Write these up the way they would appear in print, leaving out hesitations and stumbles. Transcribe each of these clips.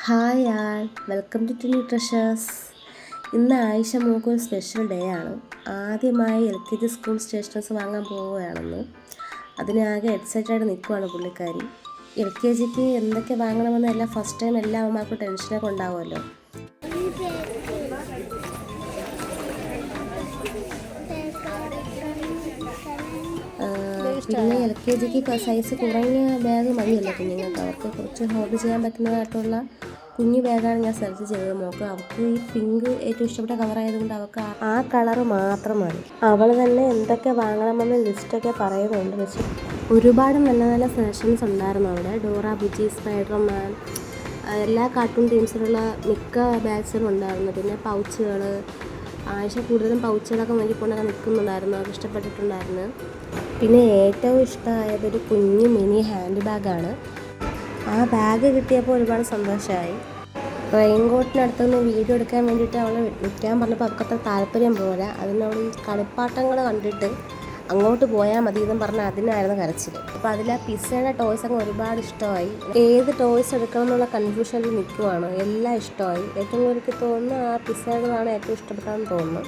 Hi all, welcome to tiny treasures. ഇന്ന് ആയിഷ മോൾക്ക് ഒരു സ്പെഷ്യൽ ഡേ ആണ്. ആദ്യമായി LKG സ്കൂൾ സ്റ്റേഷനേഴ്സ് വാങ്ങാൻ പോവുകയാണെന്ന്. അതിനാകെ എക്സൈറ്റഡ് നിൽക്കുവാണ് പുള്ളിക്കാരി. LKGക്ക് എന്തൊക്കെ വാങ്ങണമെന്ന് എല്ലാം ഫസ്റ്റ് ടൈം എല്ലാ അമ്മമാർക്കും ടെൻഷനൊക്കെ ഉണ്ടാവുമല്ലോ. പിന്നെ LKGക്ക് സൈസ് കുറഞ്ഞ ബാഗ് മതിയല്ലോ കുഞ്ഞുങ്ങൾക്ക്. അവർക്ക് കുറച്ച് ഹോൾഡ് ചെയ്യാൻ പറ്റുന്നതായിട്ടുള്ള കുഞ്ഞു ബാഗാണ് ഞാൻ സെലക്ട് ചെയ്തത്. മോൾക്ക് അവൾക്ക് ഈ പിങ്ക് ഏറ്റവും ഇഷ്ടപ്പെട്ട കളറായതുകൊണ്ട് അവൾക്ക് ആ കളറ് മാത്രം മതി. അവൾ തന്നെ എന്തൊക്കെ വാങ്ങണമെന്ന് ലിസ്റ്റൊക്കെ പറയുന്നുണ്ട്. പക്ഷേ ഒരുപാട് നല്ല നല്ല സെലക്ഷൻസ് ഉണ്ടായിരുന്നു അവിടെ. ഡോറ ബുജി, സ്പൈഡർമാൻ, എല്ലാ കാർട്ടൂൺ ടീംസിലുള്ള മിക്ക ബാഗ്സുകളും ഉണ്ടായിരുന്നു. പിന്നെ പൗച്ചുകൾ, ആയിഷ കൂടുതലും പൗച്ചുകളൊക്കെ നോക്കിക്കൊണ്ടൊക്കെ നിൽക്കുന്നുണ്ടായിരുന്നു. അവർക്ക് ഇഷ്ടപ്പെട്ടിട്ടുണ്ടായിരുന്നു. പിന്നെ ഏറ്റവും ഇഷ്ടമായതൊരു കുഞ്ഞു മിനി ഹാൻഡ് ബാഗാണ്. ആ ബാഗ് കിട്ടിയപ്പോൾ ഒരുപാട് സന്തോഷമായി. റെയിൻകോട്ടിനടുത്ത് നിന്ന് വീഡിയോ എടുക്കാൻ വേണ്ടിയിട്ട് അവൾ നിൽക്കാൻ പറഞ്ഞപ്പോൾ അവൾക്കത്ര താല്പര്യം പോരാ. അതിനവൾ ഈ കളിപ്പാട്ടങ്ങൾ കണ്ടിട്ട് അങ്ങോട്ട് പോയാൽ മതി എന്നും പറഞ്ഞാൽ അതിനായിരുന്നു കരച്ചിൽ. അപ്പോൾ അതിൽ ആ പിസയുടെ ടോയ്സ് അങ്ങ് ഒരുപാട് ഇഷ്ടമായി. ഏത് ടോയ്സ് എടുക്കണം എന്നുള്ള കൺഫ്യൂഷനിൽ നിൽക്കുവാണ്. എല്ലാം ഇഷ്ടമായി. ഏറ്റവും കൂടുതൽ തോന്നുന്നു ആ പിസയുടേതാണ് ഏറ്റവും ഇഷ്ടപ്പെട്ടതെന്ന് തോന്നുന്നു.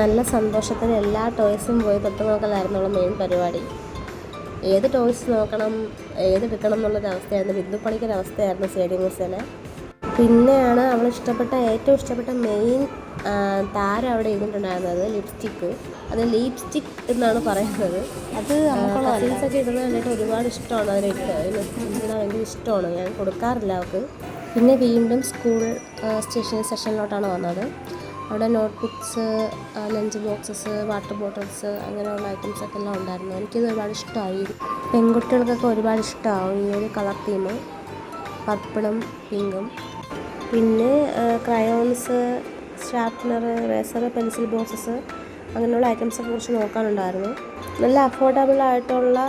നല്ല സന്തോഷത്തിൽ എല്ലാ ടോയ്സും പോയി തൊട്ട് നോക്കലായിരുന്നു അവളുടെ മെയിൻ പരിപാടി. ഏത് ടോയ്സ് നോക്കണം, ഏതെടുക്കണം എന്നുള്ളൊരവസ്ഥയായിരുന്നു. ബിന്ദുപ്പണിക്കൊരവസ്ഥയായിരുന്നു സ്റ്റേഡിയം മിസ്സിന്. പിന്നെയാണ് അവൾ ഏറ്റവും ഇഷ്ടപ്പെട്ട മെയിൻ താരം അവിടെ ഇരുന്നിട്ടുണ്ടായിരുന്നത് ലിപ്സ്റ്റിക്ക്. അത് ലിപ്സ്റ്റിക് എന്നാണ് പറയുന്നത്. അത് കസിൻസൊക്കെ ഇടുന്നത് കണ്ടിട്ട് ഒരുപാട് ഇഷ്ടമാണ്. അതിലിട്ട് ഇടാൻ ഭയങ്കര ഇഷ്ടമാണ്. ഞാൻ കൊടുക്കാറില്ല അവൾക്ക്. പിന്നെ വീണ്ടും സ്കൂൾ സ്റ്റേഷനറി സെഷനിലോട്ടാണ് വന്നത്. അവിടെ not books, lunch boxes, water bottles, അങ്ങനെയുള്ള ഐറ്റംസൊക്കെ എല്ലാം ഉണ്ടായിരുന്നു. എനിക്കിത് ഒരുപാട് ഇഷ്ടമായി. പെൺകുട്ടികൾക്കൊക്കെ ഒരുപാട് ഇഷ്ടമാവും ഈ ഒരു കളർ തീം, പർപ്പിളും പിങ്കും. പിന്നെ crayons, sharpener, eraser, pencil boxes, അങ്ങനെയുള്ള ഐറ്റംസൊക്കെ കുറിച്ച് നോക്കാനുണ്ടായിരുന്നു. നല്ല അഫോർഡബിൾ ആയിട്ടുള്ള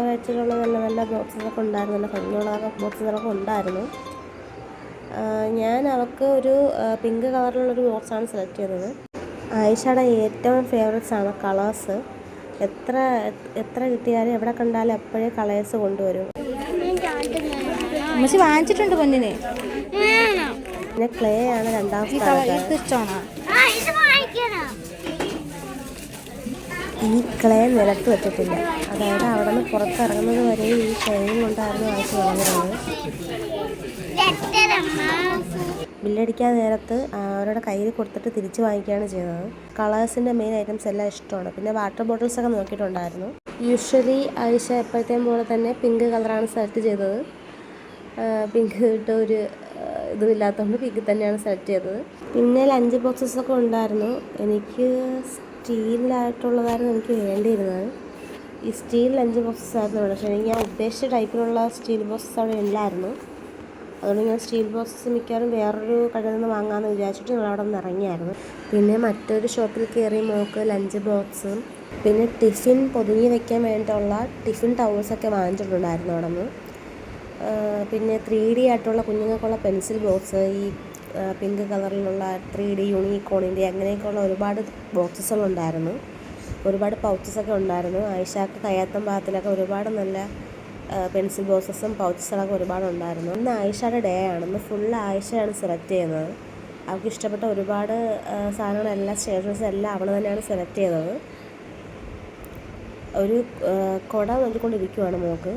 റേറ്റിലുള്ള നല്ല നല്ല ബോക്സസൊക്കെ ഉണ്ടായിരുന്നു. നല്ല ഭംഗിയുള്ള ബോക്സസൊക്കെ ഉണ്ടായിരുന്നു. ഞാൻ അവൾക്ക് ഒരു പിങ്ക് കളറിലുള്ളൊരു ബോക്സാണ് സെലക്ട് ചെയ്തത്. ആയിഷയുടെ ഏറ്റവും ഫേവറേറ്റ്സ് ആണ് കളേഴ്സ്. എത്ര കിട്ടിയാലും എവിടെ കണ്ടാലും എപ്പോഴേ കളേഴ്സ് കൊണ്ടുവരും. വാങ്ങിച്ചിട്ടുണ്ട് പൊന്നിനെ. പിന്നെ ക്ലേ ആണ് രണ്ടാമത്തെ സ്ഥാനത്ത്. ഈ ക്ലേ നിലത്ത് വെച്ചിട്ടില്ല. അതായത് അവിടെ നിന്ന് പുറത്തിറങ്ങുന്നത് വരെ ഈ ക്ലേയും കൊണ്ടായിരുന്നു ആയിഷ വളർന്നിരുന്നത്. ബില്ലടിക്കാൻ നേരത്ത് അവരുടെ കയ്യിൽ കൊടുത്തിട്ട് തിരിച്ച് വാങ്ങിക്കുകയാണ് ചെയ്യുന്നത്. കളേഴ്സിൻ്റെ മെയിൻ ഐറ്റംസ് എല്ലാം ഇഷ്ടമാണ്. പിന്നെ വാട്ടർ ബോട്ടിൽസൊക്കെ നോക്കിയിട്ടുണ്ടായിരുന്നു. യൂഷ്വലി ആയിഷ എപ്പോഴത്തെയും പോലെ തന്നെ പിങ്ക് കളറാണ് സെലക്ട് ചെയ്തത്. പിങ്ക് ഇട്ട് ഒരു ഇതുമില്ലാത്തതുകൊണ്ട് പിങ്ക് തന്നെയാണ് സെലക്ട് ചെയ്തത്. പിന്നെ ലഞ്ച് ബോക്സസൊക്കെ ഉണ്ടായിരുന്നു. എനിക്ക് സ്റ്റീലിലായിട്ടുള്ളതായിരുന്നു എനിക്ക് വേണ്ടിയിരുന്നത്. ഈ സ്റ്റീൽ ലഞ്ച് ബോക്സസ് ആയിരുന്നു. പക്ഷേ എനിക്ക് ഞാൻ ഉദ്ദേശിച്ച ടൈപ്പിലുള്ള സ്റ്റീൽ ബോക്സസ് അവിടെ ഇല്ലായിരുന്നു. അതുകൊണ്ട് ഞാൻ സ്റ്റീൽ ബോക്സസ് മിക്കവാറും വേറൊരു കടയിൽ നിന്ന് വാങ്ങാമെന്ന് വിചാരിച്ചിട്ട് ഞങ്ങൾ അവിടെ നിന്ന് ഇറങ്ങിയായിരുന്നു. പിന്നെ മറ്റൊരു ഷോപ്പിൽ കയറി മോൾക്ക് ലഞ്ച് ബോക്സും പിന്നെ ടിഫിൻ പൊതിഞ്ഞ് വെക്കാൻ വേണ്ടിയിട്ടുള്ള ടിഫിൻ ടവൽസൊക്കെ വാങ്ങിച്ചിട്ടുണ്ടായിരുന്നു അവിടെ നിന്ന്. പിന്നെ 3D ആയിട്ടുള്ള കുഞ്ഞുങ്ങൾക്കുള്ള പെൻസിൽ ബോക്സ്, ഈ പിങ്ക് കളറിലുള്ള 3D യൂണിക്കോണിൻ്റെ അങ്ങനെയൊക്കെയുള്ള ഒരുപാട് ബോക്സസുകളുണ്ടായിരുന്നു. ഒരുപാട് പൗച്ചസൊക്കെ ഉണ്ടായിരുന്നു. ആയിഷക്ക് കയ്യാത്തം ഭാഗത്തിലൊക്കെ ഒരുപാട് നല്ല പെൻസിൽ ബോക്സസും പൗച്ചസുകളൊക്കെ ഒരുപാടുണ്ടായിരുന്നു. ഇന്ന് ആയിഷയുടെ ഡേ ആണ്. ഇന്ന് ഫുള്ള് ആയിഷയാണ് സെലക്ട് ചെയ്യുന്നത്. അവൾക്ക് ഇഷ്ടപ്പെട്ട ഒരുപാട് സാധനങ്ങളെല്ലാം സ്റ്റേഷനറീസ് എല്ലാം അവൾ തന്നെയാണ് സെലക്ട് ചെയ്തത്. ഒരു കുട നോക്കിക്കൊണ്ടിരിക്കുവാണ് മോൾക്ക്.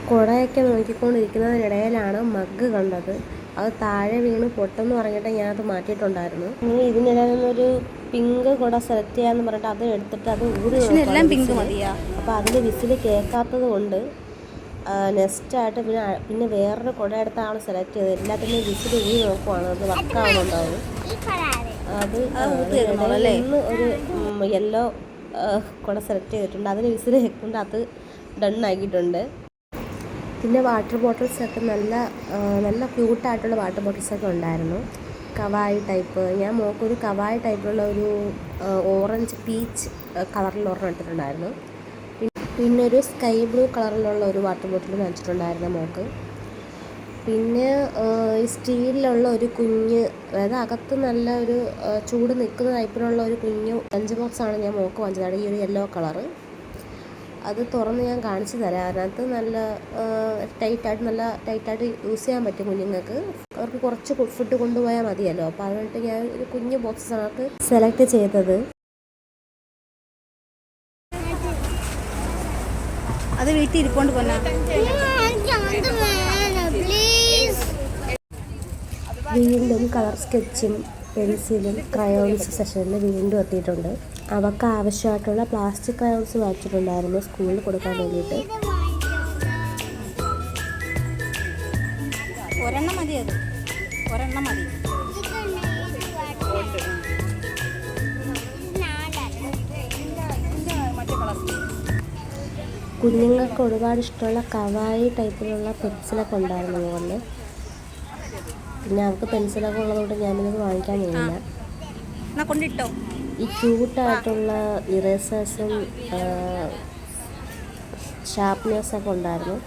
കുടയൊക്കെ നോക്കിക്കൊണ്ടിരിക്കുന്നതിനിടയിലാണ് മഗ് കണ്ടത്. അത് താഴെ വീണ് പൊട്ടെന്ന് പറഞ്ഞിട്ട് ഞാനത് മാറ്റിയിട്ടുണ്ടായിരുന്നു. ഇനി ഇതിനിടയിൽ നിന്നൊരു പിങ്ക് കുട സെലക്ട് ചെയ്യാമെന്ന് പറഞ്ഞിട്ട് അത് എടുത്തിട്ട് അത് ഊരി നോക്കാം. അപ്പോൾ അതിൽ വിസിൽ കേൾക്കാത്തത് കൊണ്ട് നെക്സ്റ്റായിട്ട് പിന്നെ വേറൊരു കുട എടുത്ത ആൾ സെലക്ട് ചെയ്തത്. എല്ലാത്തിനും വിസിൽ ഊരി നോക്കുവാണ്. അത് വർക്കാവുന്നുണ്ടാവും. അത് ഇന്ന് ഒരു യെല്ലോ കുട സെലക്ട് ചെയ്തിട്ടുണ്ട്. അതിന് വിസിൽ കേൾക്കുന്നുണ്ട്. അത് ഡൺ ആക്കിയിട്ടുണ്ട്. പിന്നെ വാട്ടർ ബോട്ടിൽസൊക്കെ നല്ല ക്യൂട്ടായിട്ടുള്ള വാട്ടർ ബോട്ടിൽസൊക്കെ ഉണ്ടായിരുന്നു. കവായി ടൈപ്പ്. ഞാൻ മോൾക്കൊരു കവായി ടൈപ്പിലുള്ള ഒരു ഓറഞ്ച് പീച്ച് കളറിൽ ഒരെണ്ണം എടുത്തിട്ടുണ്ടായിരുന്നു. പിന്നെ ഒരു സ്കൈ ബ്ലൂ കളറിലുള്ള ഒരു വാട്ടർ ബോട്ടിൽ വാങ്ങിച്ചിട്ടുണ്ടായിരുന്നു മോൾക്ക്. പിന്നെ ഈ സ്റ്റീലിലുള്ള ഒരു കുഞ്ഞ്, അതായത് അകത്ത് നല്ല ഒരു ചൂട് നിൽക്കുന്ന ടൈപ്പിലുള്ള ഒരു കുഞ്ഞു ലഞ്ച് ബോക്സാണ് ഞാൻ മോൾക്ക് വാങ്ങിച്ചത്. ഈ ഒരു യെല്ലോ കളറ്. അത് തുറന്ന് ഞാൻ കാണിച്ചു തരാം. അതിനകത്ത് നല്ല ടൈറ്റായിട്ട് യൂസ് ചെയ്യാൻ പറ്റും കുഞ്ഞുങ്ങൾക്ക്. അവർക്ക് കുറച്ച് ഫുഡ് കൊണ്ടുപോയാൽ മതിയല്ലോ. അപ്പോൾ അതുകൊണ്ട് ഞാൻ ഒരു കുഞ്ഞു ബോക്സിനകത്ത് സെലക്ട് ചെയ്തത്. അത് വീട്ടിൽ ഇരിക്കൊണ്ട് പോന്നാ. വീണ്ടും കളർ സ്കെച്ചും പെൻസിലും ക്രയോൺസ് സെഷനിൽ വീണ്ടും എത്തിയിട്ടുണ്ട്. അവർക്ക് ആവശ്യമായിട്ടുള്ള പ്ലാസ്റ്റിക് ക്രയോൺസ് വാങ്ങിച്ചിട്ടുണ്ടായിരുന്നു സ്കൂളിൽ കൊടുക്കാൻ വേണ്ടിയിട്ട്. ഒരെണ്ണം മതി, അത് ഒരെണ്ണം മതി. കുഞ്ഞുങ്ങൾക്ക് ഒരുപാട് ഇഷ്ടമുള്ള കവായി ടൈപ്പിലുള്ള പെൻസിലൊക്കെ ഉണ്ടായിരുന്നു മുകളിൽ. പിന്നെ അവർക്ക് പെൻസിലൊക്കെ ഉള്ളതുകൊണ്ട് ഞാനിത് വാങ്ങിക്കാൻ കഴിയില്ല. കൊണ്ടിട്ടോ. ഈ ക്യൂട്ടായിട്ടുള്ള ഇറേസേഴ്സും ഷാർപ്പ്നേഴ്സൊക്കെ ഉണ്ടായിരുന്നു.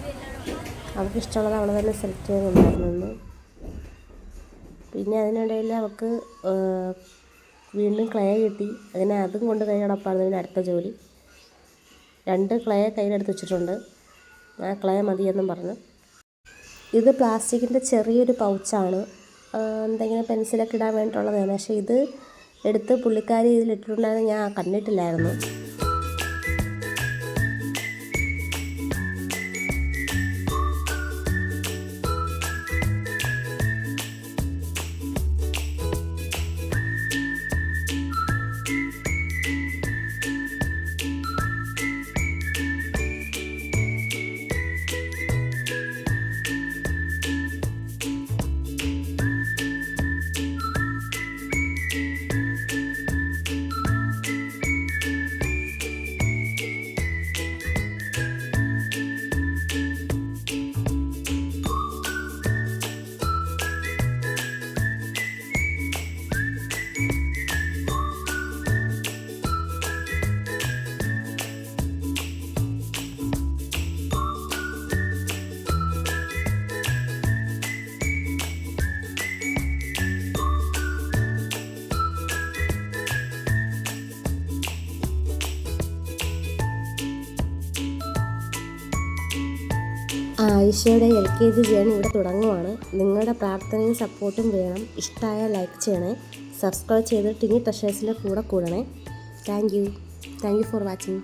അവർക്ക് ഇഷ്ടമുള്ളത് അവൾ തന്നെ സെലക്ട് ചെയ്തുണ്ടായിരുന്നു. പിന്നെ അതിനിടയിൽ അവൾക്ക് വീണ്ടും ക്ലേ കിട്ടി. അതും കൊണ്ട് കൈ കിടപ്പായിരുന്നു ഇതിന് അടുത്ത ജോലി. 2 ക്ലേ കയ്യിലെടുത്ത് വെച്ചിട്ടുണ്ട്. ആ ക്ലേ മതിയെന്നും പറഞ്ഞു. ഇത് പ്ലാസ്റ്റിക്കിൻ്റെ ചെറിയൊരു പൗച്ചാണ്. എന്തെങ്കിലും പെൻസിലൊക്കെ ഇടാൻ വേണ്ടിയിട്ടുള്ളതാണ്. പക്ഷേ ഇത് എടുത്ത് പുള്ളിക്കാരി ഇതിലിട്ടിട്ടുണ്ടായിരുന്നു, ഞാൻ കണ്ടിട്ടില്ലായിരുന്നു. ആയിഷയുടെ LKG ജേണി ഇവിടെ തുടങ്ങുവാണ്. നിങ്ങളുടെ പ്രാർത്ഥനയും സപ്പോർട്ടും വേണം. ഇഷ്ടമായ ലൈക്ക് ചെയ്യണേ, സബ്സ്ക്രൈബ് ചെയ്ത് ടിനി ട്രഷേഴ്സിൻ്റെ കൂടെ കൂടണേ. Thank you for watching.